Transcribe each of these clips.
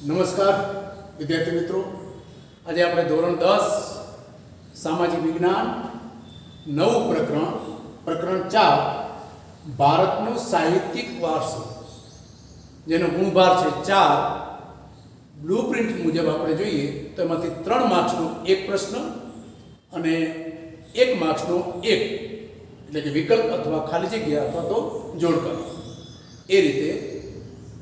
નમસ્કાર વિદ્યાર્થી મિત્રો, આજે આપણે ધોરણ 10 સામાજિક વિજ્ઞાન નવું પ્રકરણ 4 ભારતનો સાહિત્યિક વારસો, જેનો ગુણભાર છે 4, બ્લુપ્રિન્ટ મુજબ આપણે જોઈએ તો એમાંથી 3 માર્ક્સનો એક પ્રશ્ન અને 1 માર્ક્સનો એક, એટલે કે વિકલ્પ અથવા ખાલી જગ્યા અથવા તો જોડકા, એ રીતે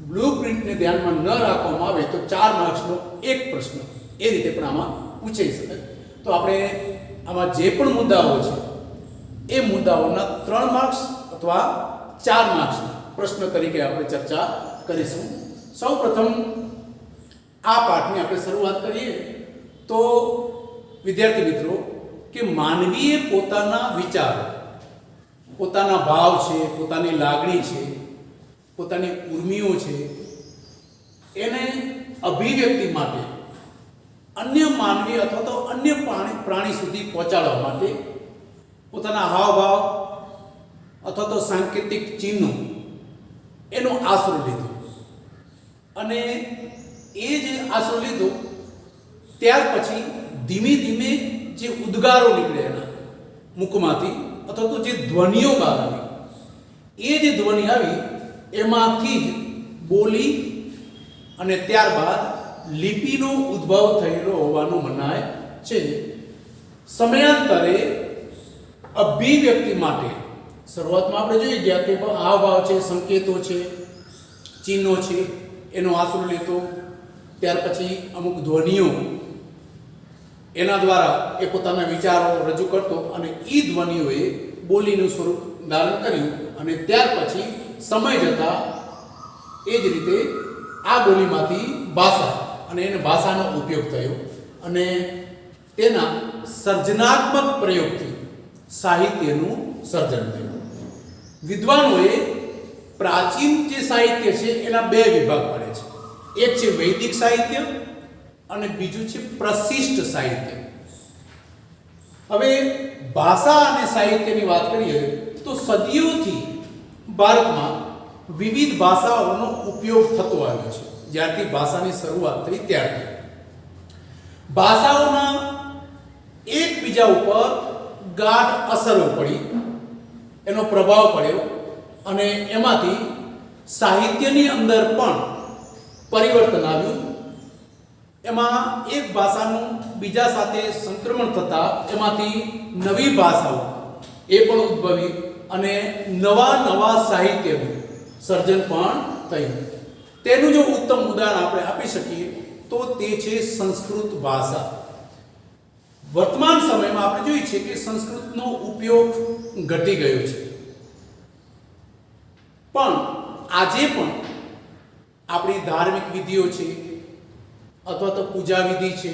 બ્લુપ્રિન્ટને ધ્યાનમાં ન રાખવામાં આવે તો 4 માર્ક્સનો એક પ્રશ્ન એ રીતે પણ આમાં પૂછાઈ શકે. તો આપણે આમાં જે પણ મુદ્દાઓ છે એ મુદ્દાઓના 3 માર્ક્સ અથવા 4 માર્ક્સના પ્રશ્ન તરીકે આપણે ચર્ચા કરીશું. સૌપ્રથમ આ પાઠની આપણે શરૂઆત કરીએ તો વિદ્યાર્થી મિત્રો, કે માનવીએ પોતાના વિચારો, પોતાના ભાવ છે, પોતાની લાગણી છે, પોતાની ઉર્મિઓ છે, એને અભિવ્યક્તિ માટે અન્ય માનવી અથવા તો અન્ય પ્રાણી સુધી પહોંચાડવા માટે પોતાના હાવભાવ અથવા તો સાંકેતિક ચિહ્નો એનો આશરો લીધો. અને એ જે આશરો લીધો ત્યાર પછી ધીમે ધીમે જે ઉદ્ગારો નીકળે એના મુખમાંથી અથવા તો જે ધ્વનિઓ બહાર આવી, એ જે ધ્વનિ આવી એમાંથી જ બોલી અને ત્યારબાદ લિપિનો ઉદ્ભવ થયેલો હોવાનું મનાય છે. સમયાંતરે અભિવ્યક્તિ માટે શરૂઆતમાં આપણે જોઈ ગયા કે હાવભાવ છે, સંકેતો છે, ચિહ્નો છે, એનો આશરો લેતો, ત્યાર પછી અમુક ધ્વનિઓ એના દ્વારા એ પોતાના વિચારો રજૂ કરતો અને એ ધ્વનિઓએ બોલીનું સ્વરૂપ ધારણ કર્યું. અને ત્યાર પછી સમય જતાં એ જ રીતે આ બોલીમાંથી ભાષા અને એને ભાષાનો ઉપયોગ થયો અને તેના સર્જનાત્મક પ્રયોગથી સાહિત્યનું સર્જન થયું. વિદ્વાનોએ પ્રાચીન જે સાહિત્ય છે એના 2 વિભાગ પડે છે. એક છે વૈદિક સાહિત્ય અને બીજું છે પ્રશિષ્ટ સાહિત્ય. હવે ભાષા અને સાહિત્યની વાત કરીએ તો સદીઓથી ભારતમાં વિવિધ ભાષાઓનો ઉપયોગ થતો આવ્યો છે. જ્યારથી ભાષાની શરૂઆત થઈ ત્યારથી ભાષાઓના એકબીજા ઉપર ગાઢ અસરો પડી, એનો પ્રભાવ પડ્યો અને એમાંથી સાહિત્યની અંદર પણ પરિવર્તન આવ્યું. એમાં એક ભાષાનું બીજા સાથે સંક્રમણ થતાં એમાંથી નવી ભાષાઓ એ પણ ઉદ્ભવી અને નવા સાહિત્યનું સર્જન પણ થયું. તેનું જો ઉત્તમ ઉદાહરણ આપણે આપી શકીએ તો તે છે સંસ્કૃત ભાષા. વર્તમાન સમયમાં આપણે જોઈએ છીએ કે સંસ્કૃતનો ઉપયોગ ઘટી ગયો છે, પણ આજે પણ આપણી ધાર્મિક વિધિઓ છે અથવા તો પૂજા વિધિ છે,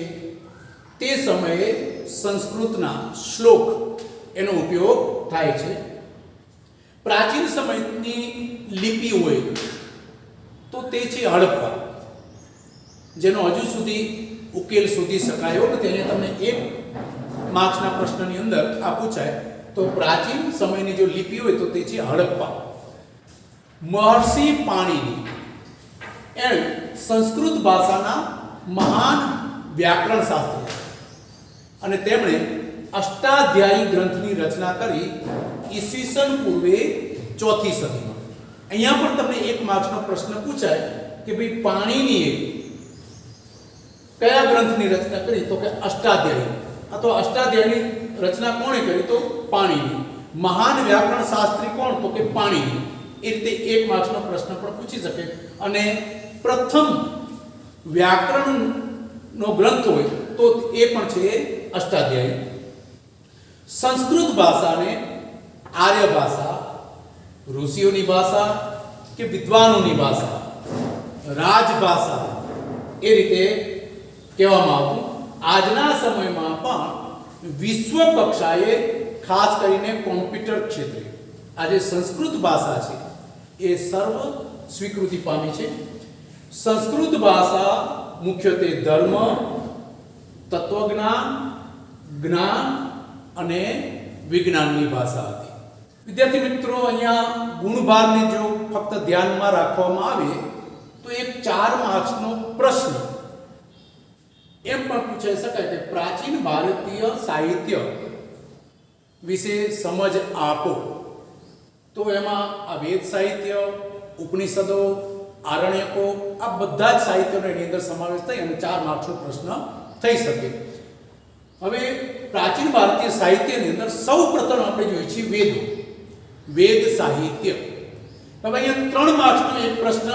તે સમયે સંસ્કૃતના શ્લોક એનો ઉપયોગ થાય છે. પ્રાચીન સમયની લિપિ હોય તો તે છે હડપ્પા, જેનો હજુ સુધી ઉકેલ શોધી શકાયો નથી. અહીંયા તમને 1 માર્ક્સના પ્રશ્નની અંદર આ પૂછાય તો પ્રાચીન સમયની જો લિપિ હોય તો તે છે હડપ્પા. મહર્ષિ પાણિની એણે સંસ્કૃત ભાષાના મહાન વ્યાકરણ શાસ્ત્ર અને તેમણે અષ્ટાધ્યાયી ગ્રંથની રચના કરી ઈસવીસન પૂર્વે 4th સદીમાં. અહીંયા પણ તમને 1 માર્ક્સનો પ્રશ્ન પૂછાય કે ભાઈ પાણિનીએ કયા ગ્રંથની રચના કરી, તો કે અષ્ટાધ્યાયી. અથવા અષ્ટાધ્યાયની રચના કોણે કરી, તો પાણિની. મહાન વ્યાકરણ શાસ્ત્રી કોણ, તો કે પાણિની. એ રીતે 1 માર્ક્સનો પ્રશ્ન પણ પૂછી શકે. અને પ્રથમ વ્યાકરણનો ગ્રંથ હોય તો એ પણ છે અષ્ટાધ્યાયી. સંસ્કૃત ભાષાને આર્ય ભાષા, ઋષિઓની ભાષા કે વિદ્વાનોની ભાષા, રાજભાષા એ રીતે કહેવામાં આવતું. આજના સમયમાં પણ વિશ્વ કક્ષાએ ખાસ કરીને કોમ્પ્યુટર ક્ષેત્રે આજે સંસ્કૃત ભાષા છે એ સર્વ સ્વીકૃતિ પામી છે. સંસ્કૃત ભાષા મુખ્યત્વે ધર્મ, તત્વજ્ઞાન, જ્ઞાન અને વિજ્ઞાનની ભાષા હતી. વિદ્યાર્થી મિત્રો, અહીંયા ગુણભારને જો ફક્ત ધ્યાનમાં રાખવામાં આવે તો એક 4 માર્ક્સનો પ્રશ્ન એમ પણ પૂછાઈ શકાય કે પ્રાચીન ભારતીય સાહિત્ય વિશે સમજ આપો. તો એમાં આ વેદ સાહિત્ય, ઉપનિષદો, આરણ્યકો, આ બધા જ સાહિત્યનો એની અંદર સમાવેશ થઈ અને 4 માર્ક્સનો પ્રશ્ન થઈ શકે. હવે પ્રાચીન ભારતીય સાહિત્યની અંદર સૌપ્રથમ આપણે જોઈએ છીએ વેદો, વેદ સાહિત્ય. હવે અહીંયા 3 માર્ક્સનો એક પ્રશ્ન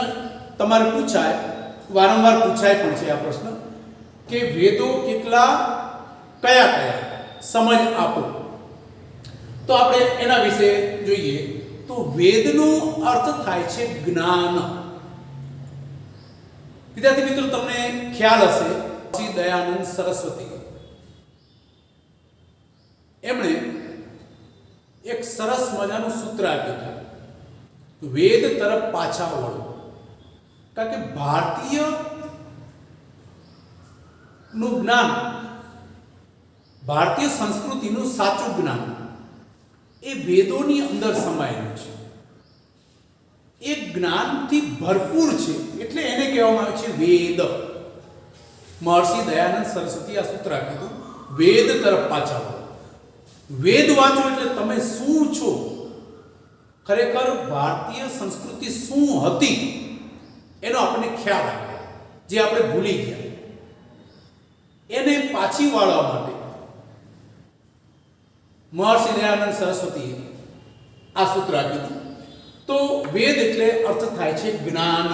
તમારે પૂછાય, વારંવાર પૂછાય પણ છે આ પ્રશ્ન કે વેદો કેટલા, કયા કયા, સમજ આપો. તો આપણે એના વિશે જોઈએ તો વેદનો અર્થ થાય છે જ્ઞાન. વિદ્યાર્થી મિત્રો, તમને ખ્યાલ હશે શ્રી દયાનંદ સરસ્વતી એમણે એક સરસ મજાનું સૂત્ર આપ્યું હતું, વેદ તરફ પાછા વળો. કારણ કે ભારતીય નું જ્ઞાન, ભારતીય સંસ્કૃતિનું સાચું જ્ઞાન એ વેદોની અંદર સમાયેલું છે. એ જ્ઞાનથી ભરપૂર છે, એટલે એને કહેવામાં આવે છે વેદ. મહર્ષિ દયાનંદ સરસ્વતી આ સૂત્ર આપ્યું, વેદ તરફ પાછા વળો. વેદ વાંચો એટલે તમે શું છો, ખરેખર ભારતીય સંસ્કૃતિ શું હતી એનો આપણને ખ્યાલ આવે, જે આપણે ભૂલી ગયા. એને પાછી વાળવા માટે મહર્ષિ દયાનંદ સરસ્વતીએ આ સૂત્ર આપ્યું. તો વેદ એટલે અર્થ થાય છે જ્ઞાન,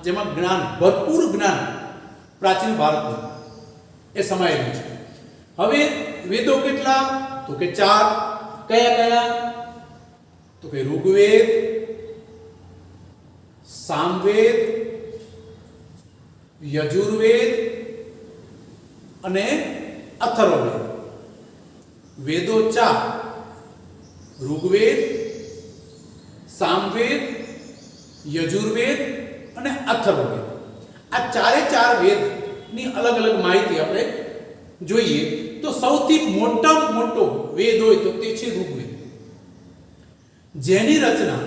જેમાં જ્ઞાન, ભરપૂર જ્ઞાન પ્રાચીન ભારતનું એ સમાયેલું છે. હવે વેદો કેટલા? તો કે 4. કયા કયા? તો કે ઋગ્વેદ, સામવેદ, યજુર્વેદ અને અથર્વવેદ. વેદો 4: ઋગ્વેદ, સામવેદ, યજુર્વેદ અને અથર્વવેદ. આ ચારે 4 વેદની અલગ અલગ માહિતી આપણે જોઈએ તો સૌથી મોટો વેદ હોય તો તે છે ઋગ્વેદ, જેની રચના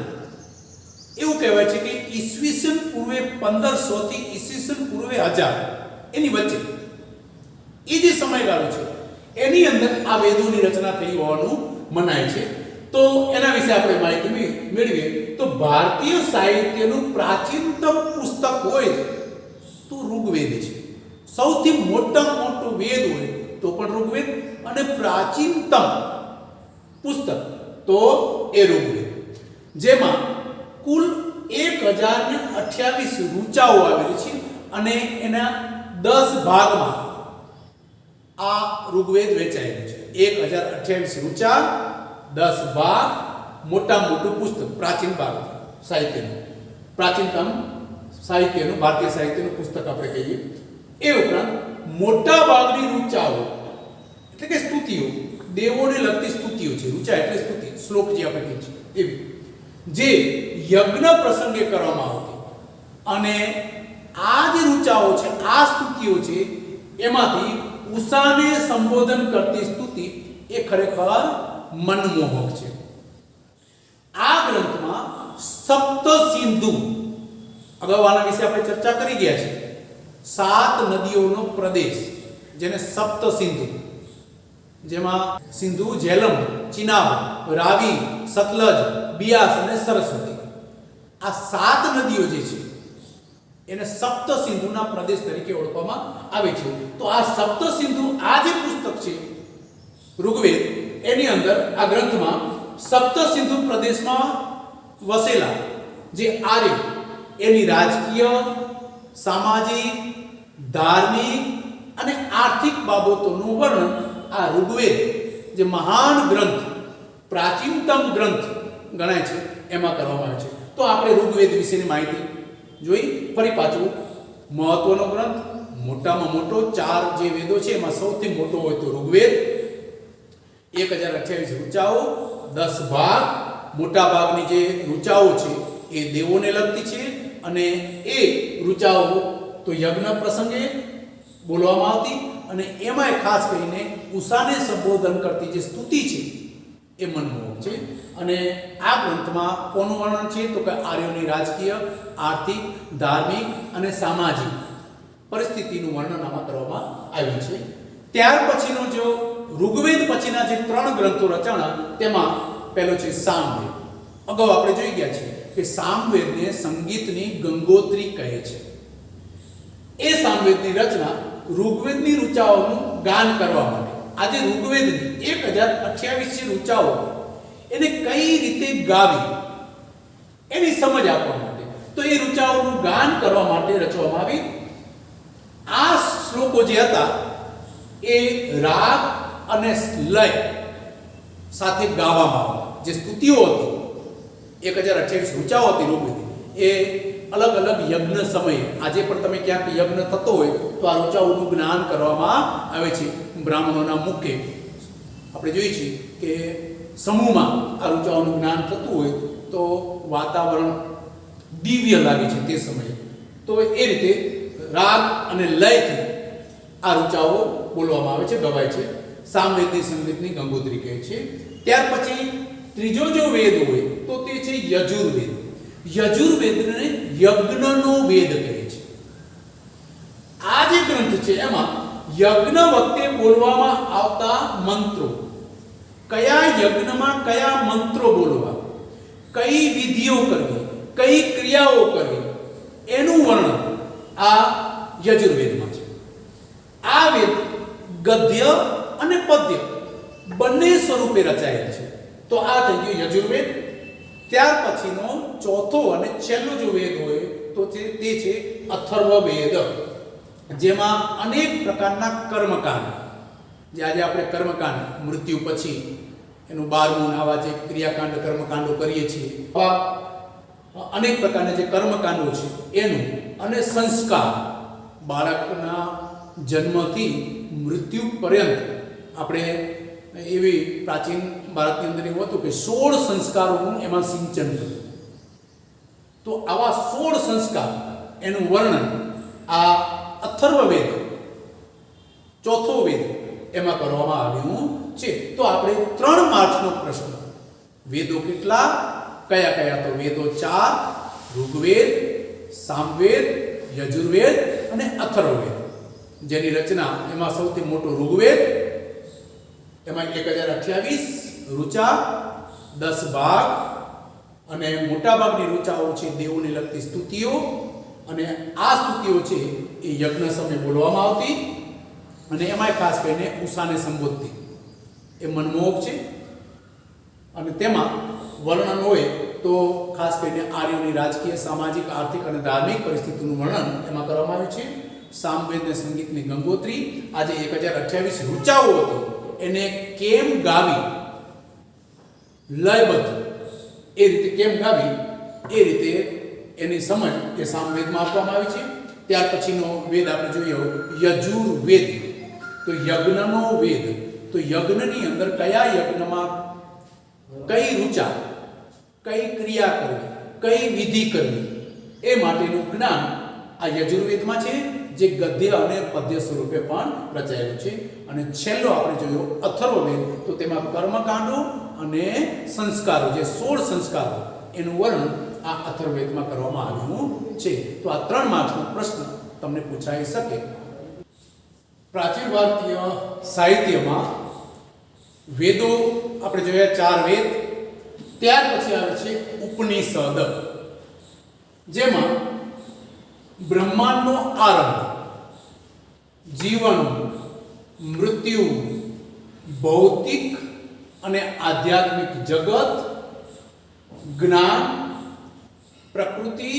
એવું કહેવાય છે કે ઈસવીસન પૂર્વે 1500 થી ઈસવીસન પૂર્વે 1000 એની વચ્ચે એ જે સમયગાળો છે એની અંદર આ વેદોની રચના થઈ હોવાનું મનાય છે. તો એના વિશે આપણે માહિતી મેળવીએ તો ભારતીય સાહિત્યનું પ્રાચીનતમ પુસ્તક હોય તો ઋગ્વેદ છે. સૌથી મોટો વેદ હોય તો પણ ઋગ્વેદ, અને પ્રાચીનતમ પુસ્તક તો એ ઋગ્વેદ, જેમાં કુલ 1028 ઋચાઓ આવેલી છે અને એના 10 ભાગમાં આ ઋગ્વેદ વહેંચાયેલું છે. 1028 ઋચા, 10 ભાગ, મોટું પુસ્તક પ્રાચીન ભારત સાહિત્યનું, પ્રાચીનતમ સાહિત્યનું, ભારતીય સાહિત્યનું પુસ્તક આપણે કહીએ. એ ઉપરાંત મોટા ભાગની ઋચાઓ એટલે કે સ્તુતિઓ, દેવોને લગતી સ્તુતિઓ છે. ઋચા એટલે સ્તુતિ, શ્લોક જે આપણે કહીએ છીએ એવી, જે યજ્ઞ પ્રસંગે કરવામાં આવતી. અને આ જે ઋચાઓ છે, આ સ્તુતિઓ છે, એમાંથી ઉષાને સંબોધન કરતી સ્તુતિ એ ખરેખર મનમોહક છે. આ ગ્રંથમાં સપ્ત સિંધુ, અગાઉ આના વિશે આપણે ચર્ચા કરી ગયા છે, 7 નદીઓનો પ્રદેશ જેને સપ્ત સિંધુ, જેમાં સિંધુ, ઝેલમ, ચિનાબ, રાવિ, સતલજ, બિયાસ અને સરસ્વતી, આ 7 નદીઓ જે છે એને સપ્ત સિંધુના પ્રદેશ તરીકે ઓળખવામાં આવે છે. તો આ સપ્ત સિંધુ, આ જે પુસ્તક છે ઋગ્વેદ, એની અંદર આ ગ્રંથમાં સપ્ત સિંધુ પ્રદેશમાં વસેલા જે આર્ય, એની રાજકીય, સામાજિક, ધાર્મિક અને આર્થિક બાબતોનું વર્ણન આ ઋગ્વેદ, જે મહાન ગ્રંથ, પ્રાચીનતમ ગ્રંથ ગણાય છે, એમાં કરવામાં આવે છે. તો આપણે ઋગ્વેદ વિશેની માહિતી જોઈ. ફરી પાછું, મહત્વનો ગ્રંથ, મોટામાં મોટો, 4 જે વેદો છે એમાં સૌથી મોટો હોય તો ઋગ્વેદ, 1028 ઋચાઓ, 10 ભાગ, મોટા ભાગની જે ઋચાઓ છે એ દેવોને લગતી છે, અને એ ઋચાઓ તો યજ્ઞ પ્રસંગે બોલવામાં આવતી, અને એમાંય ખાસ કરીને ઉષાને સંબોધન કરતી જે સ્તુતિ છે એ એ મનમોહક છે. અને આ ગ્રંથમાં કોનું વર્ણન છે તો કે આર્યોની રાજકીય, આર્થિક, ધાર્મિક અને સામાજિક પરિસ્થિતિનું વર્ણન આમાં કરવામાં આવ્યું છે. ત્યાર પછીનો જો ઋગ્વેદ પછીના જે 3 ગ્રંથો રચાણા તેમાં પહેલો છે સામવેદ. અગાઉ આપણે જોઈ ગયા છીએ કે સામવેદને સંગીતની ગંગોત્રી કહે છે. એ સામવેદની રચના ઋગ્વેદની ઋચાઓનું ગાન કરવા માટે, આજે ઋગ્વેદની 1028 ઋચાઓ એને કઈ રીતે ગાવી એની સમજ આપવા માટે, તો એ ઋચાઓનું ગાન કરવા માટે રચવામાં આવી. આ શ્લોકો જે હતા એ રાગ અને લય સાથે ગાવામાં આવતા. જે સ્તુતિઓ હતી 1028 ઋચાઓ હતી ઋગ્વેદની, એ અલગ અલગ યજ્ઞ સમયે, આજે પણ તમે ક્યાંક યજ્ઞ થતો હોય તો આ ઋચાઓનું જ્ઞાન કરવામાં આવે છે. બ્રાહ્મણોના મુખે આપણે જોઈએ છીએ કે સમૂહમાં આ ઋચાઓનું જ્ઞાન થતું હોય તો વાતાવરણ દિવ્ય લાગે છે તે સમયે. તો એ રીતે રાગ અને લયથી આ ઋચાઓ બોલવામાં આવે છે, ગવાય છે. સામવેદની સંગીતની ગંગોત્રી કહે છે. ત્યાર પછી ત્રીજો જો વેદ હોય તો તે છે યજુર્વેદ. યજુર્વેદને યજ્ઞનો વેદ કહે છે. આ જે ગ્રંથ છે એમાં યજ્ઞ વખતે બોલવામાં આવતા મંત્રો, કયા યજ્ઞમાં કયા મંત્રો બોલવા, કઈ વિધિઓ કરવી, કઈ ક્રિયાઓ કરવી એનું વર્ણન આ યજુર્વેદમાં છે. આ વેદ ગદ્ય અને પદ્ય બંને સ્વરૂપે રચાયેલ છે. તો આ થઈ ગયું યજુર્વેદ. ત્યાર પછીનો ચોથો અને છેલ્લો જો વેદ હોય તો તે છે અથર્વવેદ, જેમાં અનેક પ્રકારના કર્મકાંડ, જે આજે આપણે કર્મકાંડ મૃત્યુ પછી એનું 12મું આવા જે ક્રિયાકાંડ કર્મકાંડો કરીએ છીએ, આવા અનેક પ્રકારના જે કર્મકાંડો છે એનું, અને સંસ્કાર, બાળકના જન્મથી મૃત્યુ પર્યંત આપણે એવી પ્રાચીન ભારતની અંદર એવું હતું કે 16 સંસ્કારોનું એમાં સિંચન થયું. તો આવા 16 સંસ્કાર એનું વર્ણન આ અથર્વવેદ, ચોથો વેદ, એમાં કરવામાં આવ્યું છે. તો આપણે 3 માર્ચનો પ્રશ્ન, વેદો કેટલા, કયા કયા, તો વેદો 4, ઋગ્વેદ, સામવેદ, યજુર્વેદ અને અથર્વવેદ. જેની રચના એમાં સૌથી મોટો ઋગ્વેદ, એમાં 1028 ઋચા, 10 ભાગ, અને મોટા ભાગની ઋચાઓ છે દેવોને લગતી સ્તુતિઓ, અને આ સ્તુતિઓ છે એ યજ્ઞ સમયે બોલવામાં આવતી, અને એમાં ખાસ કરીને ઉષાને સંબોધતી. એ મનમોહક છે. અને તેમાં વર્ણન હોય તો ખાસ કરીને આર્યોની રાજકીય, સામાજિક, આર્થિક અને ધાર્મિક પરિસ્થિતિનું વર્ણન એમાં કરવામાં આવ્યું છે. સામવેદને સંગીતની ગંગોત્રી, આજે 1028 ઋચાઓ હતી એને કેમ ગાવી, લયબદ્ધ એ રીતે કેમ ગાવી, એ રીતે એની સમજ એ સામવેદમાં આપવામાં આવી છે. ત્યાર પછીનો વેદ આપણે જોઈએ યજુર્વેદ, તો યજ્ઞનો વેદ. તો યજ્ઞની અંદર કયા યજ્ઞમાં કઈ ઋચા, કઈ ક્રિયા કરવી, કઈ વિધિ કરવી એ માટેનું જ્ઞાન આ યજુર્વેદમાં છે, જે ગદ્ય અને પદ્ય સ્વરૂપે પણ રચાયેલું છે. અને છેલ્લો આપણે જોયો અથર્વવેદ, તો તેમાં કર્મકાંડો અને સંસ્કારો, જે 16 સંસ્કારો એનું વર્ણન આ અથર્વવેદમાં કરવામાં આવ્યું છે. તો આ 3 માર્ક્સનો પ્રશ્ન તમને પૂછાઈ શકે. પ્રાચીન ભારતીય સાહિત્યમાં વેદો આપણે જોયા 4 વેદ. ત્યાર પછી આવે છે ઉપનિષદ, જેમાં બ્રહ્માંડનો આરંભ, જીવન, મૃત્યુ, ભૌતિક અને આધ્યાત્મિક જગત, જ્ઞાન, પ્રકૃતિ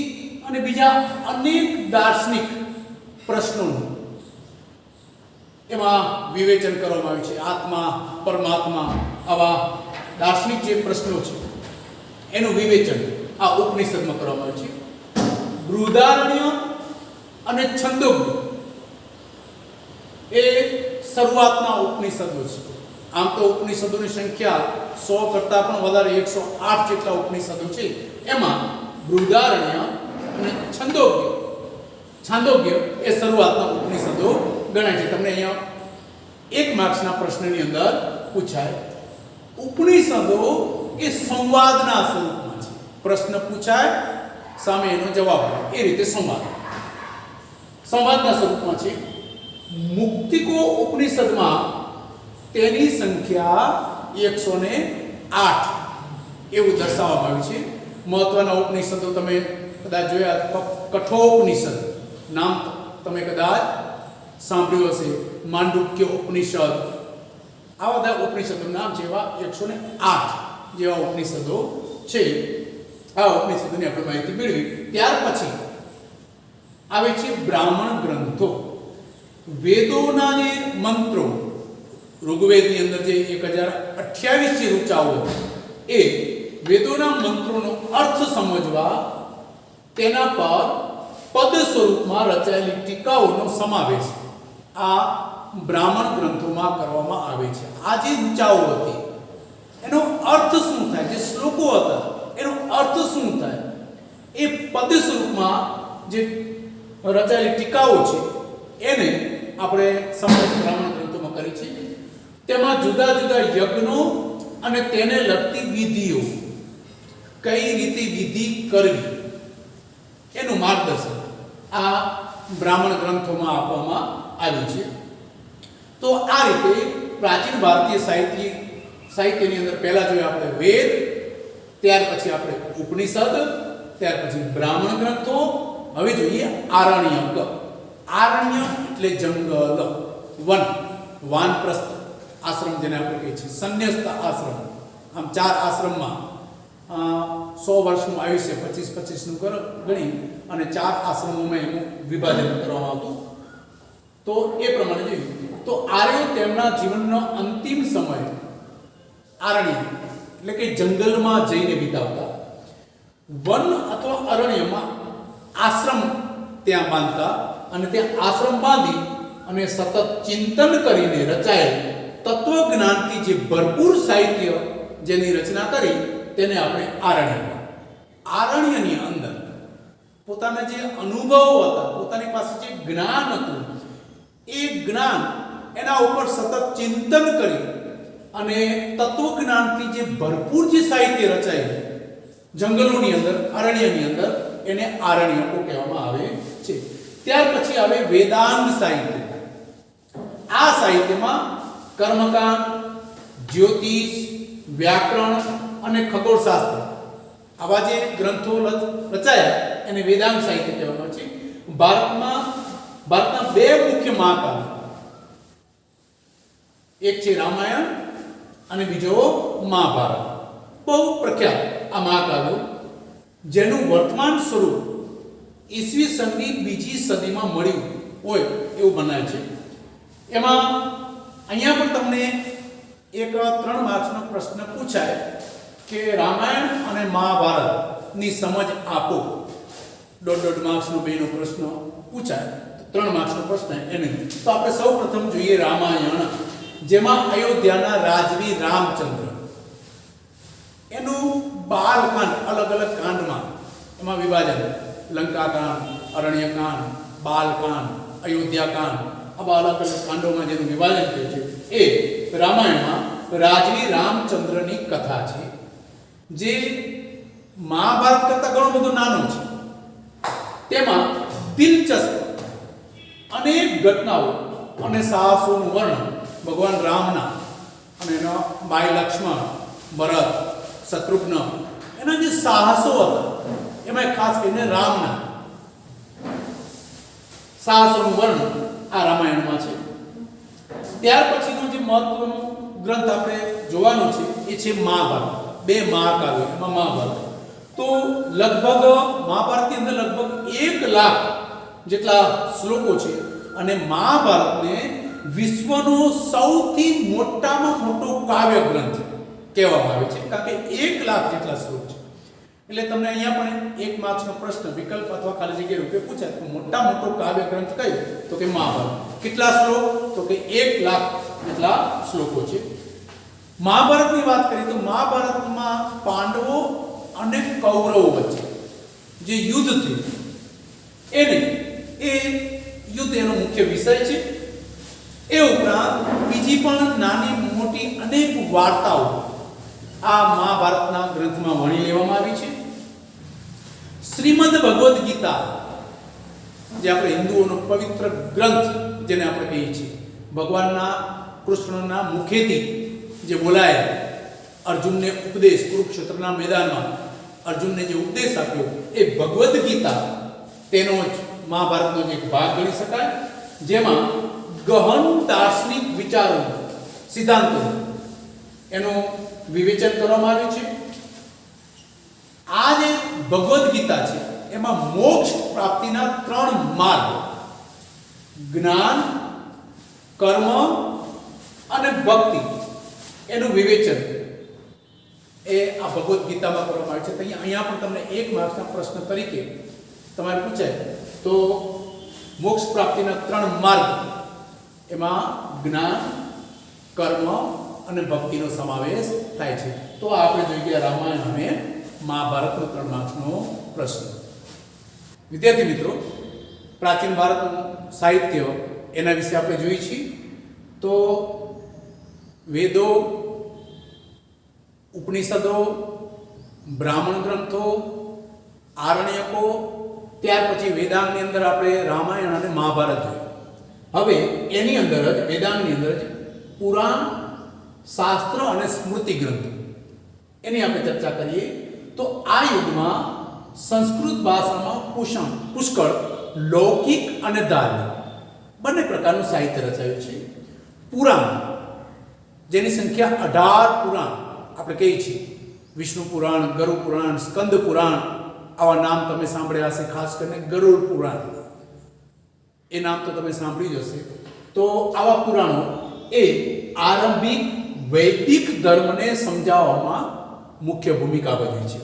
અને બીજા અનેક દાર્શનિક પ્રશ્નોનું એમાં વિવેચન કરવામાં આવ્યું છે. આત્મા, પરમાત્મા, આવા દાર્શનિક જે પ્રશ્નો છે એનું વિવેચન આ ઉપનિષદમાં કરવામાં આવ્યું છે. બૃહદારણ્ય અને છંદોગ્ય એ શરૂઆતના ઉપનિષદો છે. આમ તો ઉપનિષદોની સંખ્યા 100 કરતાં પણ વધારે, 108 જેટલા ઉપનિષદો છે. એમાં બૃહદારણ્ય અને છાંદોગ્ય એ શરૂઆતના ઉપનિષદો ગણાય છે. તમને અહીંયા 1 માર્ક્સના પ્રશ્નની અંદર પૂછાય. ઉપનિષદો એ સંવાદના સ્વરૂપમાં છે. પ્રશ્ન પૂછાય, સામે એનો જવાબ આવે, એ રીતે સંવાદના સ્વરૂપમાં છે. મુક્તિકો ઉપનિષદમાં તેની સંખ્યા 108 એવું દર્શાવવામાં આવ્યું છે. મહત્વના ઉપનિષદો તમે કદાચ જોયા, કઠોપનિષદ નામ તમે કદાચ સાંભળ્યું હશે, માંડુક્ય ઉપનિષદ, આવા બધા ઉપનિષદોનું નામ છે. એવા 108 જેવા ઉપનિષદો છે. આ ઉપનિષદોની આપણે માહિતી મેળવી. ત્યાર પછી આવે છે બ્રાહ્મણ ગ્રંથો. વેદોના જે મંત્રો, ઋગ્વેદની અંદર જે 1028 જે ઋચાઓ એ વેદોના મંત્રોનો અર્થ સમજવા તેના પર પદ સ્વરૂપમાં રચાયેલી ટીકાઓનો સમાવેશ આ બ્રાહ્મણ ગ્રંથોમાં કરવામાં આવે છે. આ જે ઋચાઓ હતી એનો અર્થ શું થાય, જે શ્લોકો હતા એનો અર્થ શું થાય, એ પદ સ્વરૂપમાં જે રચાયેલી ટીકાઓ છે એને આપણે સમજ બ્રાહ્મણ ગ્રંથોમાં કરી છે. તેમાં જુદા જુદા યજ્ઞો અને તેને લગતી વિધિઓ, કઈ રીતે વિધિ કરવી એનું માર્ગદર્શન આ બ્રાહ્મણ ગ્રંથોમાં આપવામાં આવ્યું છે. તો આ રીતે પ્રાચીન ભારતીય સાહિત્યની અંદર પહેલા જોઈએ આપણે વેદ, ત્યાર પછી આપણે ઉપનિષદ, ત્યાર પછી બ્રાહ્મણ ગ્રંથો, હવે જોઈએ આરણ્યક. આરણ્ય એટલે જંગલ, વન, વાનપ્રસ્થ આશ્રમ જેને આપણે કહીએ છીએ, સંન્યસ્ત આશ્રમ. આમ 4 આશ્રમમાં 100 વર્ષનું આયુષ્ય 25-25 નું ગણી અને 4 આશ્રમોમાં એનું વિભાજન કરવામાં આવતું. તો એ પ્રમાણે જોઈએ તો આર્યો તેમના જીવનનો અંતિમ સમય આરણ્ય એટલે કે જંગલમાં જઈને વિતાવતા. વન અથવા અરણ્યમાં આશ્રમ ત્યાં બાંધતા અને ત્યાં આશ્રમ બાંધી અને સતત ચિંતન કરીને રચાયેલ તત્વજ્ઞાનથી જે ભરપૂર સાહિત્ય જેની રચના કરી તેને આપણે આરણ્ય. આરણ્યની અંદર પોતાના જે અનુભવો હતા, પોતાની પાસે જે જ્ઞાન હતું, એ જ્ઞાન એના ઉપર સતત ચિંતન કરી અને તત્વજ્ઞાનથી જે ભરપૂર જે સાહિત્ય રચાયેલું જંગલોની અંદર, અરણ્યની અંદર, એને આરણ્યકો કહેવામાં આવે છે. ત્યાર પછી આવે વેદાંગ સાહિત્ય. આ સાહિત્યમાં કર્મકાંડ, જ્યોતિષ, વ્યાકરણ અને ખગોળશાસ્ત્ર આવા જે ગ્રંથો રચાયા એને વેદાંગ સાહિત્ય કહેવામાં આવે છે. ભારતના 2 મુખ્ય મહાકાવ્ય, એક છે રામાયણ અને બીજો મહાભારત. બહુ પ્રખ્યાત આ મહાકાવ્યો, જેનું વર્તમાન સ્વરૂપ ઈસવીસનની 2જી સદીમાં મળ્યું હોય એવું મનાય છે. એમાં અહીંયા પણ તમને એક 3 માર્ક્સનો પ્રશ્ન પૂછાય કે રામાયણ અને મહાભારતની સમજ આપો. 1.5 માર્ક્સનો બેનો પ્રશ્ન પૂછાય, 3 માર્ક્સનો પ્રશ્ન એને. તો આપણે સૌ પ્રથમ જોઈએ રામાયણ, જેમાં અયોધ્યાના રાજવી રામચંદ્ર એનું 12 કાંડ, અલગ અલગ કાંડમાં એમાં વિભાજન, લંકાકાંડ, અરણ્યકાંડ, બાલકાંડ, અયોધ્યાકાંડ, આવા અલગ અલગ કાંડોમાં જેનું વિભાજન થયું છે એ રામાયણમાં રાજવી રામચંદ્રની કથા છે, જે મહાભારત કરતાં ઘણો બધો નાનો છે. તેમાં દિલચસ્પ અનેક ઘટનાઓ અને સાહસોનું વર્ણન ભગવાન રામના અને એના ભાઈ લક્ષ્મણ, ભરત, શત્રુઘ્ન, એના જે સાહસો હતા એમાં ખાસ કરીને રામના સાહસોનું વર્ણન આ રામાયણમાં છે. ત્યાર પછીનો જે મહત્વનો ગ્રંથ આપણે જોવાનો છે એ છે મહાભારત. 2 મહાકાવ્યો, એમાં મહાભારત. તો લગભગ મહાભારતની અંદર લગભગ 1 લાખ જેટલા શ્લોકો છે અને મહાભારતને વિશ્વનો સૌથી મોટામાં મોટો કાવ્ય ગ્રંથ કહેવામાં આવે છે, કારણ કે 1 લાખ જેટલા શ્લોક છે. એટલે તમને અહીંયા પણ 1 માર્ક્સનો પ્રશ્ન વિકલ્પ અથવા ખાલી જગ્યા રૂપે પૂછાય તો મોટા મોટો કાવ્ય ગ્રંથ કયો? તો કે મહાભારત. કેટલા શ્લોક? તો કે 1 લાખ જેટલા શ્લોકો છે. મહાભારતની વાત કરીએ તો મહાભારતમાં પાંડવો અને કૌરવો વચ્ચે જે યુદ્ધ થયું એ યુદ્ધ એનો મુખ્ય વિષય છે. એ ઉપરાંત બીજી પણ નાની મોટી અનેક વાર્તાઓ આ મહાભારતના ગ્રંથમાં વણી લેવામાં આવી છે. શ્રીમદ ભગવદ્ ગીતા, જે આપણે હિન્દુઓનો પવિત્ર ગ્રંથ જેને આપણે કહીએ છીએ, ભગવાનના કૃષ્ણના મુખેથી જે બોલાય, અર્જુનને ઉપદેશ, કુરુક્ષેત્રના મેદાનમાં અર્જુનને જે ઉપદેશ આપ્યો એ ભગવદ્ ગીતા તેનો જ મહાભારતનો જ એક ભાગ ગણી શકાય, જેમાં ગહન દાર્શનિક વિચારો, સિદ્ધાંતો એનું વિવેચન કરવામાં આવ્યું છે. આ જે ભગવદ્ ગીતા છે એમાં મોક્ષ પ્રાપ્તિના 3 માર્ગ, જ્ઞાન, કર્મ અને ભક્તિ એનું વિવેચન એ આ ભગવદ્ ગીતામાં કરવામાં આવે છે. તો અહીંયા પણ તમને 1 માર્ક્સના પ્રશ્ન તરીકે તમારે પૂછાય તો મોક્ષ પ્રાપ્તિના 3 માર્ગ, એમાં જ્ઞાન, કર્મ અને ભક્તિનો સમાવેશ થાય છે. તો આપણે જોઈ ગયા રામાયણ અને મહાભારતનો 3 માર્ક્સનો પ્રશ્ન. વિદ્યાર્થી મિત્રો, પ્રાચીન ભારતનું સાહિત્ય એના વિશે આપણે જોઈએ છીએ. તો વેદો, ઉપનિષદો, બ્રાહ્મણ ગ્રંથો, આરણ્યકો, ત્યાર પછી વેદાંગની અંદર આપણે રામાયણ અને મહાભારત જોયું. હવે એની અંદર જ વેદાંગની અંદર જ પુરાણ, શાસ્ત્ર અને સ્મૃતિ ગ્રંથો એની આપણે ચર્ચા કરીએ. તો આ યુગમાં સંસ્કૃત ભાષામાં પુષ્કળ લૌકિક અને ધાર્મિક બંને પ્રકારનું સાહિત્ય રચાયું છે. પુરાણ, જેની સંખ્યા 18 પુરાણ આપણે કહીએ છીએ, વિષ્ણુ પુરાણ, ગરુડ પુરાણ, સ્કંદ પુરાણ, આવા નામ તમે સાંભળ્યા હશે. ખાસ કરીને ગરુડ પુરાણ એ નામ તો તમે સાંભળ્યું જ હશે. તો આવા પુરાણો એ આરંભિક વૈદિક ધર્મને સમજાવવામાં મુખ્ય ભૂમિકા ભજવી છે.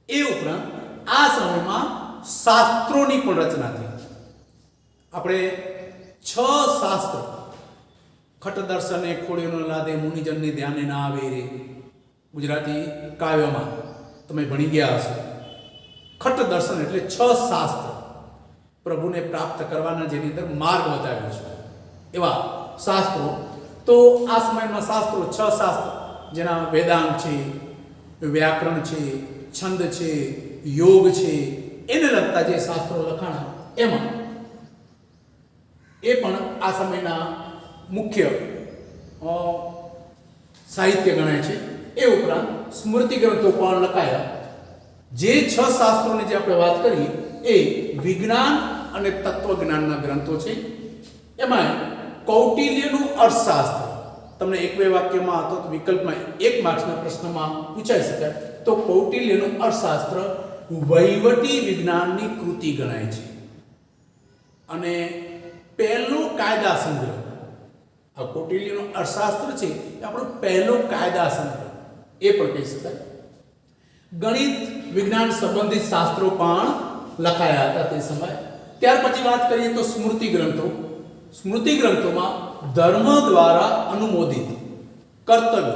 એ ઉપરાંત આ સમયમાં શાસ્ત્રોની પણ રચના થઈ. આપણે 6 શાસ્ત્ર, ખટ દર્શને ખોડિયો ન લાદે, મુનિજનને ધ્યાને ના આવે રે, ગુજરાતી કાવ્યમાં તમે ભણી ગયા હશો. ખટ દર્શન એટલે 6 શાસ્ત્ર પ્રભુને પ્રાપ્ત કરવાના, જેની અંદર માર્ગ બતાવ્યો છે એવા શાસ્ત્રો. તો આ સમયમાં શાસ્ત્રો 6 શાસ્ત્ર, જેના વેદાંગ છે, વ્યાકરણ છે, છંદ છે, યોગ છે, એને લગતા જે શાસ્ત્રો લખાણા એમાં એ પણ આ સમયના મુખ્ય સાહિત્ય ગણાય છે. એ ઉપરાંત સ્મૃતિ ગ્રંથો પણ લખાયા. જે 6 શાસ્ત્રોની જે આપણે વાત કરી એ વિજ્ઞાન અને તત્વજ્ઞાનના ગ્રંથો છે. એમાં કૌટિલ્યનું અર્થશાસ્ત્ર તમને 1-2 વાક્યમાં અથવા વિકલ્પમાં 1 માર્ક્સના પ્રશ્નમાં પૂછાઈ શકાય. તો કૌટિલ્યનું અર્થશાસ્ત્ર વહીવટી વિજ્ઞાનની કૃતિ ગણાય છે. અને પહેલો કાયદા સંગ્રહ, આ કૌટિલ્યનું અર્થશાસ્ત્ર છે એ આપણો પહેલો કાયદા સંગ્રહ એ પણ કહી શકાય. ગણિત વિજ્ઞાન સંબંધિત શાસ્ત્રો પણ લખાયા હતા તે સમયે. ત્યાર પછી વાત કરીએ તો સ્મૃતિ ગ્રંથો. સ્મૃતિ ગ્રંથોમાં ધર્મ દ્વારા અનુમોદિત કર્તવ્ય,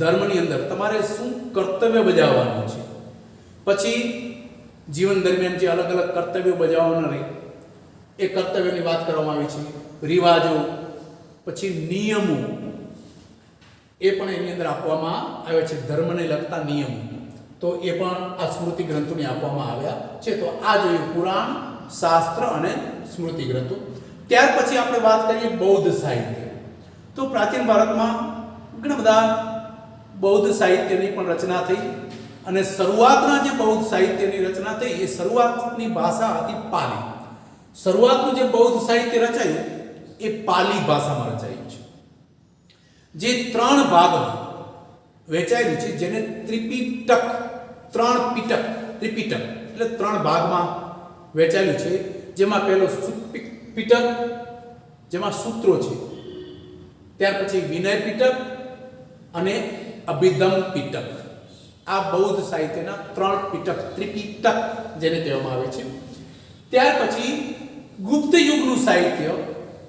ધર્મની અંદર તમારે શું કર્તવ્ય બજાવવાનું છે, પછી જીવન દરમિયાન જે અલગ અલગ કર્તવ્યો બજાવવાના રહે એ કર્તવ્યની વાત કરવામાં આવી છે. રિવાજો, પછી નિયમો એ પણ એની અંદર આપવામાં આવે છે, ધર્મને લગતા નિયમો. તો એ પણ આ સ્મૃતિ ગ્રંથોને આપવામાં આવ્યા છે. તો આ જોયું પુરાણ, શાસ્ત્ર અને સ્મૃતિ ગ્રંથો. ત્યાર પછી આપણે વાત કરીએ બૌદ્ધ સાહિત્ય. તો પ્રાચીન ભારતમાં ઘણા બધા બૌદ્ધ સાહિત્યની પણ રચના થઈ. અને શરૂઆતના જે બૌદ્ધ સાહિત્યની રચના થઈ એ શરૂઆતની ભાષા હતી પાલી. શરૂઆતનું જે બૌદ્ધ સાહિત્ય રચાયું એ પાલી ભાષામાં રચાયું છે, જે 3 ભાગમાં વહેંચાયેલું છે, જેને ત્રિપિટક, 3 પિટક, ત્રિપિટક એટલે 3 ભાગમાં વહેંચાયેલું છે. જેમાં પહેલો પિટક, જેમાં સૂત્રો છે, ત્યાર પછી વિનય પિટક અને અભિધમ પિટક. આ બૌદ્ધ સાહિત્યના 3 પિટક, ત્રિપિટક જેને કહેવામાં આવે છે. ત્યાર પછી ગુપ્ત યુગનું સાહિત્ય,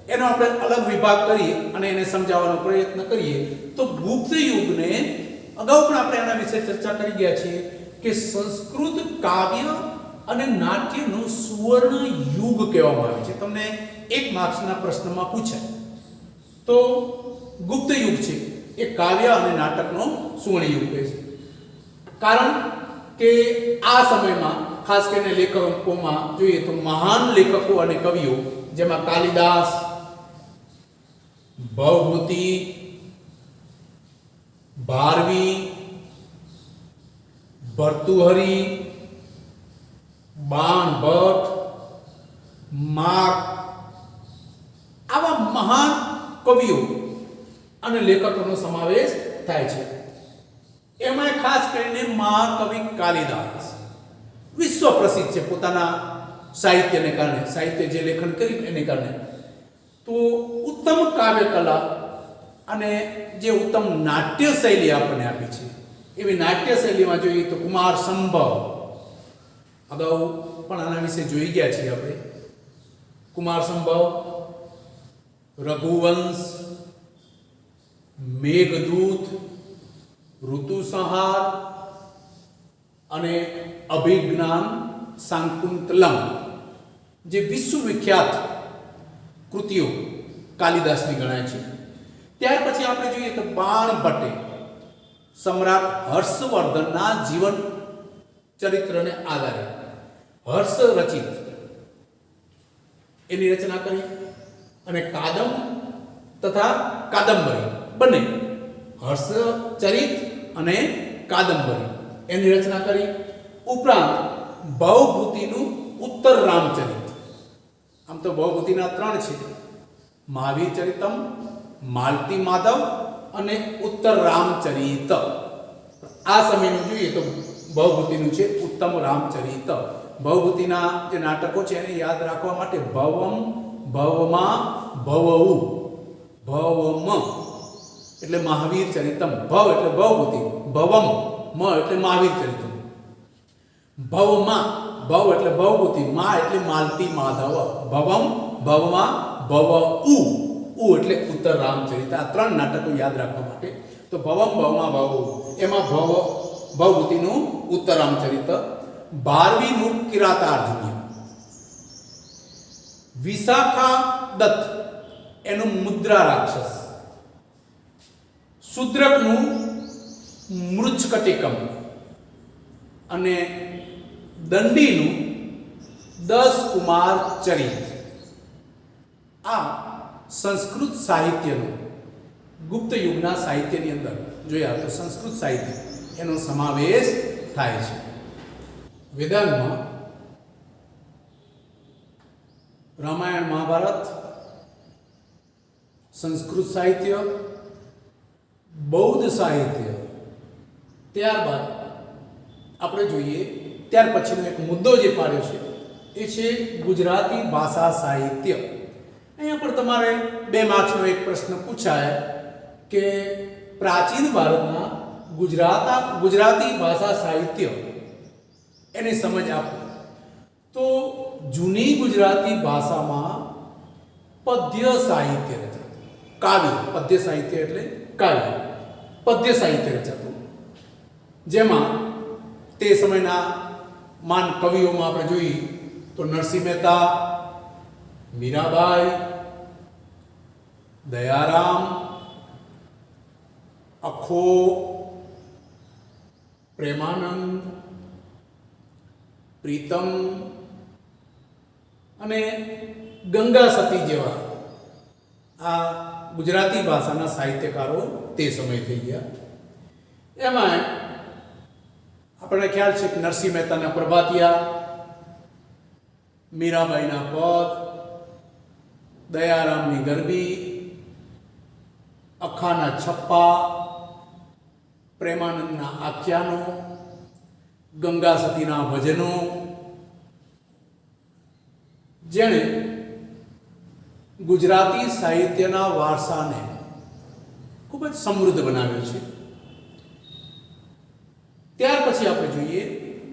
એનો આપણે અલગ વિભાગ કરીએ અને એને સમજાવવાનો પ્રયત્ન કરીએ તો ગુપ્ત યુગને અગાઉ પણ આપણે આના વિશે ચર્ચા કરી ગયા છીએ કે સંસ્કૃત કાવ્ય અને નાટ્યનું સુવર્ણ યુગ કહેવામાં આવે છે. તમને 1 માર્ક્સના પ્રશ્નમાં પૂછાય તો ગુપ્ત યુગ છે એ કાવ્ય અને નાટકનો સુવર્ણયુગ કહે છે. કારણ કે આ સમયમાં ખાસ કરીને લેખકોમાં જોઈએ તો મહાન લેખકો અને કવિઓ જેમાં કાલિદાસ, ભવભૂતિ, ભારવી, ભર્તુહરી, બાણભટ્ટ, માર્ક આવા મહાન કવિઓ અને લેખકોનો સમાવેશ થાય છે. એમાં ખાસ કરીને મહાકવિ કાલિદાસ વિશ્વ પ્રસિદ્ધ છે પોતાના સાહિત્યને કારણે, સાહિત્ય જે લેખન કર્યું એને કારણે. તો ઉત્તમ કાવ્ય કલા અને જે ઉત્તમ નાટ્ય શૈલી આપણને આપી છે એવી નાટ્ય શૈલીમાં જોઈએ તો કુમાર સંભવ, અગાઉ પણ આના વિશે જોઈ ગયા છીએ આપણે. કુમાર સંભવ, રઘુવંશ, મેઘદૂત, ઋતુસંહાર અને અભિજ્ઞાન શાકુંતલમ જે વિશ્વવિખ્યાત કૃતિઓ કાલિદાસની ગણાય છે. ત્યાર પછી આપણે જોઈએ તો બાણભટ્ટે સમ્રાટ હર્ષવર્ધનના જીવન ચરિત્રને આધારે હર્ષ રચિત એની રચના કરી અને કાદંબ તથા કાદંબરી બંને હર્ષચરિત અને કાદંબરી એની રચના કરી. ઉપરાંત ભવભૂતિનું ઉત્તર રામચરિત, આમ તો ભવભૂતિના 3 છે, મહાવીર ચરિતમ, માલતી માધવ અને ઉત્તર રામચરિત. આ સમયનું જોઈએ તો ભવભૂતિનું છે ઉત્તમ રામચરિત. ભવભૂતિના જે નાટકો છે એને યાદ રાખવા માટે ભવમ, ભવમાં, ભવઉ, ભવમ એટલે મહાવીર ચરિતમ, ભવ એટલે ભવભૂતિ, ભવમ મ એટલે મહાવીર ચરિતમ, ભવમાં ભવ એટલે ભવભૂતિ, મા એટલે માલતી માધવ, ભવમ ભવમાં, ભવ ઉ એટલે ઉત્તર રામચરિત. આ 3 નાટકો યાદ રાખવા માટે. તો ભવમ ભવમાં ભવ એમાં ભવભૂતિનું ઉત્તર રામચરિત, ભારવીનું કિરાતાર્જુનીય, વિશાખા દત્ત એનું મુદ્રા રાક્ષસ, શુદ્રકનું મૃચ્છકટિકમ અને દંડીનું 10 કુમાર ચરિત. આ સંસ્કૃત સાહિત્યનું ગુપ્ત યુગના સાહિત્યની અંદર જોયા તો સંસ્કૃત સાહિત્ય એનો સમાવેશ થાય છે. વેદાંતમાં રામાયણ, મહાભારત, સંસ્કૃત સાહિત્ય, બૌદ્ધ સાહિત્ય, ત્યારબાદ આપણે જોઈએ ત્યાર પછીનો એક મુદ્દો જે પાડ્યો છે એ છે ગુજરાતી ભાષા સાહિત્ય. અહીંયા પણ તમારે 2 માર્ક્સનો એક પ્રશ્ન પૂછાય કે પ્રાચીન ભારતના ગુજરાતી ભાષા સાહિત્ય એની સમજ આપો. તો જૂની ગુજરાતી ભાષામાં પદ્ય સાહિત્ય રચાતું, કાવ્ય, પદ્ય સાહિત્ય એટલે કાવ્ય, પદ્ય સાહિત્ય રચાતું, જેમાં તે સમયના માન કવિઓમાં આપણે જોઈએ તો નરસિંહ મહેતા, મીરાબાઈ, દયારામ, અખો, પ્રેમાનંદ, પ્રીતમ અને ગંગા સતી જેવા આ ગુજરાતી ભાષાના સાહિત્યકારો તે સમય થઈ ગયા. એમાં આપણને ખ્યાલ છે કે નરસિંહ મહેતાના પ્રભાતિયા, મીરાબાઈના પદ, દયારામની ગરબી, અખાના છપ્પા, પ્રેમાનંદના આખ્યાનો, ગંગા સતીના ભજનો, જેણે ગુજરાતી સાહિત્યના વારસાને ખૂબ જ સમૃદ્ધ બનાવ્યો છે. ત્યાર પછી આપણે જોઈએ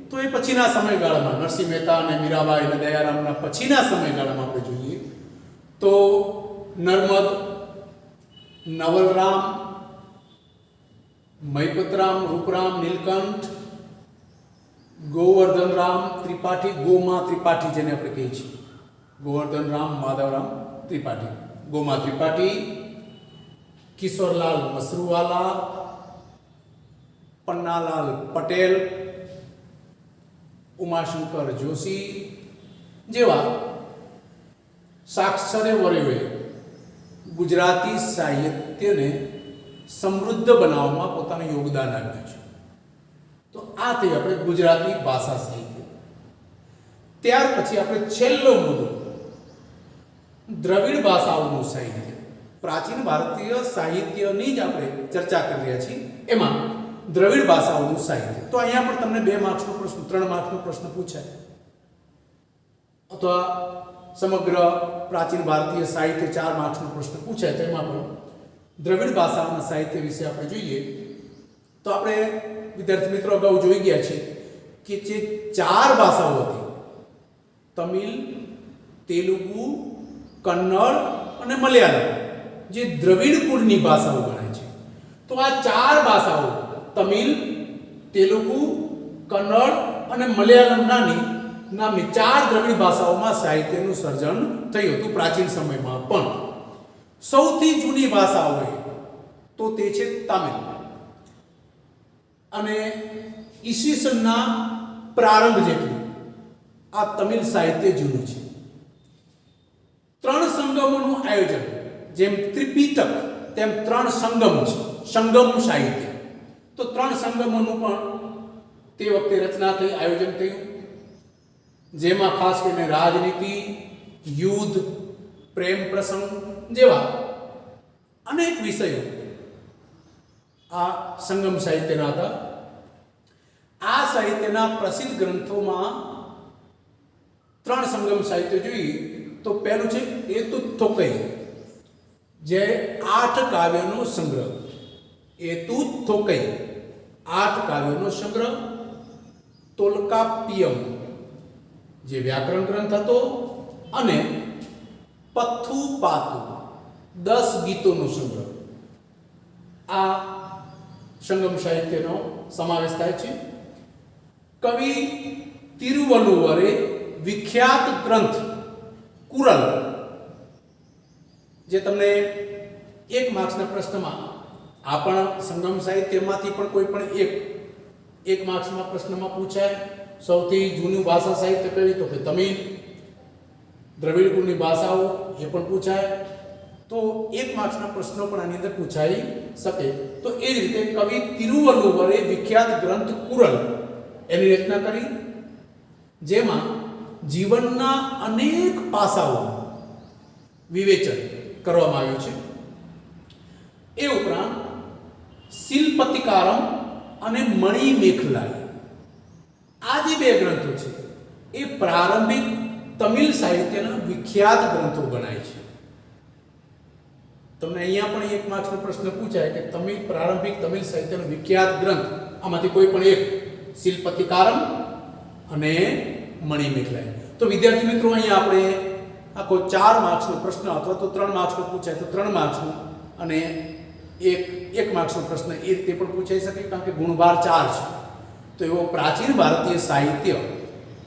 તો એ પછીના સમયગાળામાં નરસિંહ મહેતા અને મીરાબાઈ અને દયારામના પછીના સમયગાળામાં આપણે જોઈએ તો નર્મદ, નવલરામ, મૈપતરામ, રૂપરામ, નીલકંઠ, ગોવર્ધનરામ ત્રિપાઠી, ગોમા ત્રિપાઠી જેને આપણે કહીએ છીએ, ગોવર્ધનરામ, માધવરામ ત્રિપાઠી, ગોમા ત્રિપાઠી, કિશોરલાલ મસરૂવાલા, પન્નાલાલ પટેલ, ઉમાશંકર જોશી જેવા સાક્ષરવર્યોએ ગુજરાતી સાહિત્યને સમૃદ્ધ બનાવવામાં પોતાનું યોગદાન આપ્યું છે. તો આ થઈ આપણે ગુજરાતી ભાષા સાહિત્ય. ત્યાર પછી આપણે છેલ્લો મુદ્દો દ્રવિડ ભાષાઓનું સાહિત્ય. પ્રાચીન ભારતીય સાહિત્યની જ આપણે ચર્ચા કરી રહ્યા છીએ. એમાં દ્રવિડ ભાષાઓનું સાહિત્ય. તો અહીંયા પણ તમને 2 માર્ક્સનો પ્રશ્ન, 3 માર્ક્સનો પ્રશ્ન પૂછાય, અથવા સમગ્ર પ્રાચીન ભારતીય સાહિત્ય 4 માર્ક્સનો પ્રશ્ન પૂછાય. તો એમાં પણ દ્રવિડ ભાષાઓના સાહિત્ય વિશે આપણે જોઈએ તો આપણે વિદ્યાર્થી મિત્રો અગાઉ જોઈ ગયા છે કે જે 4 ભાષાઓ હતી, તમિલ, તેલુગુ, કન્નડ અને મલયાલમ, જે દ્રવિડ કુળની ભાષાઓ ગણાય છે. તો આ 4 ભાષાઓ તમિલ, તેલુગુ, કન્નડ અને મલયાલમ નામની 4 દ્રવિડ ભાષાઓમાં સાહિત્યનું સર્જન થયું હતું પ્રાચીન સમયમાં. પણ સૌથી જૂની ભાષા હોય તો તે છે તમિલ. અને ઈસવીસનના પ્રારંભ જેટલું આ તમિલ સાહિત્ય જૂનું છે. 3 સંગમોનું આયોજન, જેમ ત્રિપિટક તેમ 3 સંગમ છે, સંગમ સાહિત્ય. તો 3 સંગમોનું પણ તે વખતે રચના થઈ, આયોજન થયું, જેમાં ખાસ કરીને રાજનીતિ, યુદ્ધ, પ્રેમ પ્રસંગ જેવા અનેક વિષયો આ સંગમ સાહિત્યના હતા. આ સાહિત્યના પ્રસિદ્ધ ગ્રંથોમાં 3 સંગમ સાહિત્ય જોઈએ તો પહેલું છે એતુત થોકઈ, જે 8 કાવ્યનો સંગ્રહ. એતુત થોકઈ 8 કાવ્યોનો સંગ્રહ. તોલ્કાપ્પિયમ, જે વ્યાકરણ ગ્રંથ હતો, અને પથ્થુ પાતુ 10 ગીતોનો સંગ્રહ. આ સંગમ સાહિત્યનો સમાવેશ થાય છે. કવિ તિરુવલ્લુવરે વિખ્યાત ગ્રંથ કુરલ, જે તમને 1 માર્ક્સના પ્રશ્નમાં, આ પણ સંગમ સાહિત્યમાંથી પણ કોઈ પણ એક માર્ક્સના પ્રશ્નમાં પૂછાય. સૌથી જૂનું ભાષા સાહિત્ય કયું? તો કે તમિલ. દ્રવિડ કુળની ભાષાઓ એ પણ પૂછાય. તો 1 માર્ક્સના પ્રશ્નો પણ આની અંદર પૂછાઈ શકે. તો એ જ રીતે કવિ તિરુવલ્લુવરે વિખ્યાત ગ્રંથ કુરલ એની રચના કરી, જેમાં જીવનના અનેક પાસાઓ વિવેચન કરવામાં આવ્યું છે. એ ઉપરાંત શિલ્પતિકારમ અને મણિમેખલાઈ, આ જે 2 ગ્રંથો છે એ પ્રારંભિક તમિલ સાહિત્યના વિખ્યાત ગ્રંથો ગણાય છે. તમને અહીંયા પણ 1 માર્ક્સનો પ્રશ્ન પૂછાય કે પ્રારંભિક તમિલ સાહિત્યનો વિખ્યાત ગ્રંથ આમાંથી કોઈ પણ એક, શિલ્પતિકારમ અને મણિમેખલાઈ. તો વિદ્યાર્થી મિત્રો, અહીંયા આપણે આખો 4 માર્ક્સનો પ્રશ્ન અથવા તો 3 માર્ક્સનો પૂછાય તો 3 માર્ક્સનો, અને એક માર્ક્સનો પ્રશ્ન એ રીતે પણ પૂછાઈ શકે, કારણ કે ગુણભાર 4 છે. તો એવો પ્રાચીન ભારતીય સાહિત્ય,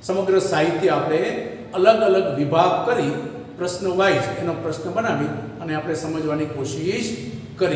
સમગ્ર સાહિત્ય આપણે અલગ અલગ વિભાગ કરી પ્રશ્ન વાઇઝ એનો પ્રશ્ન બનાવી અને આપણે સમજવાની કોશિશ કરી.